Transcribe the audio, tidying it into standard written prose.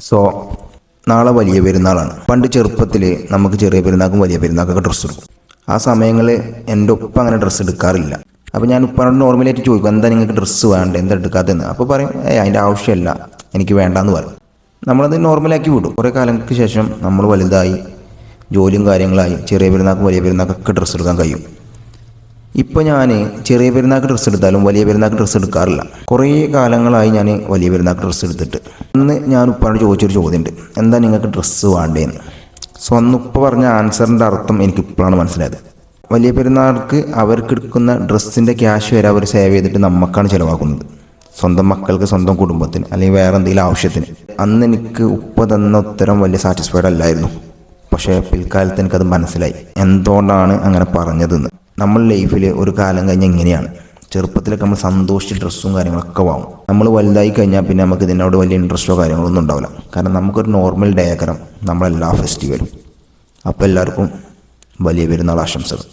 So നാളെ വലിയ പെരുന്നാളാണ്. പണ്ട് ചെറുപ്പത്തിൽ നമുക്ക് ചെറിയ പെരുന്നാൾക്കും വലിയ പെരുന്നാൾക്കൊക്കെ ഡ്രസ്സ് എടുക്കും. ആ സമയങ്ങളിൽ എൻ്റെ ഉപ്പ അങ്ങനെ ഡ്രസ്സ് എടുക്കാറില്ല. അപ്പോൾ ഞാൻ ഉപ്പാനോട് നോർമലായിട്ട് ചോദിക്കും, എന്താ നിങ്ങൾക്ക് ഡ്രസ്സ് വേണ്ട, എന്താ എടുക്കാത്തതെന്ന്. അപ്പോൾ പറയും, അതിൻ്റെ ആവശ്യമില്ല, എനിക്ക് വേണ്ടാന്ന് പറയും. നമ്മളത് നോർമലാക്കി വിടും. കുറേ കാലങ്ങൾക്ക് ശേഷം നമ്മൾ വലുതായി, ജോലിയും കാര്യങ്ങളായി, ചെറിയ പെരുന്നാൾക്കും വലിയ പെരുന്നാൾക്കൊക്കെ ഡ്രസ്സ് എടുക്കാൻ കഴിയും. ഇപ്പോൾ ഞാൻ ചെറിയ പെരുന്നാൾക്ക് ഡ്രസ്സ് എടുത്താലും വലിയ പെരുന്നാൾക്ക് ഡ്രസ്സ് എടുക്കാറില്ല. കുറേ കാലങ്ങളായി ഞാൻ വലിയ പെരുന്നാൾക്ക് ഡ്രസ്സ് എടുത്തിട്ട്. അന്ന് ഞാൻ ഉപ്പാനോട് ചോദിച്ചൊരു ചോദ്യമുണ്ട്, എന്താ നിങ്ങൾക്ക് ഡ്രസ്സ് വേണ്ടേന്ന്. സോ അന്ന് ഉപ്പ പറഞ്ഞ ആൻസറിൻ്റെ അർത്ഥം എനിക്ക് ഇപ്പോഴാണ് മനസ്സിലായത്. വലിയ പെരുന്നാൾക്ക് അവർക്ക് എടുക്കുന്ന ഡ്രസ്സിൻ്റെ ക്യാഷ് വരെ അവർ സേവ് ചെയ്തിട്ട് നമുക്കാണ് ചിലവാക്കുന്നത്. സ്വന്തം മക്കൾക്ക്, സ്വന്തം കുടുംബത്തിന്, അല്ലെങ്കിൽ വേറെ എന്തെങ്കിലും ആവശ്യത്തിന്. അന്ന് എനിക്ക് ഉപ്പ തന്ന ഉത്തരം വലിയ സാറ്റിസ്ഫൈഡ് അല്ലായിരുന്നു. പക്ഷേ പിൽക്കാലത്ത് എനിക്കത് മനസ്സിലായി എന്തുകൊണ്ടാണ് അങ്ങനെ പറഞ്ഞതെന്ന്. നമ്മൾ ലൈഫിൽ ഒരു കാലം കഴിഞ്ഞാൽ ഇങ്ങനെയാണ്. ചെറുപ്പത്തിലൊക്കെ നമ്മൾ സന്തോഷിച്ച് ഡ്രസ്സും കാര്യങ്ങളൊക്കെ വാങ്ങും. നമ്മൾ വലുതായി കഴിഞ്ഞാൽ പിന്നെ നമുക്ക് ഇതിനോട് വലിയ ഇൻട്രസ്റ്റോ കാര്യങ്ങളൊന്നും ഉണ്ടാവില്ല. കാരണം നമുക്കൊരു നോർമൽ ഡേ ആക്കണം നമ്മളെല്ലാ ഫെസ്റ്റിവലും. അപ്പോൾ എല്ലാവർക്കും വലിയ പെരുന്നാൾ ആശംസകൾ.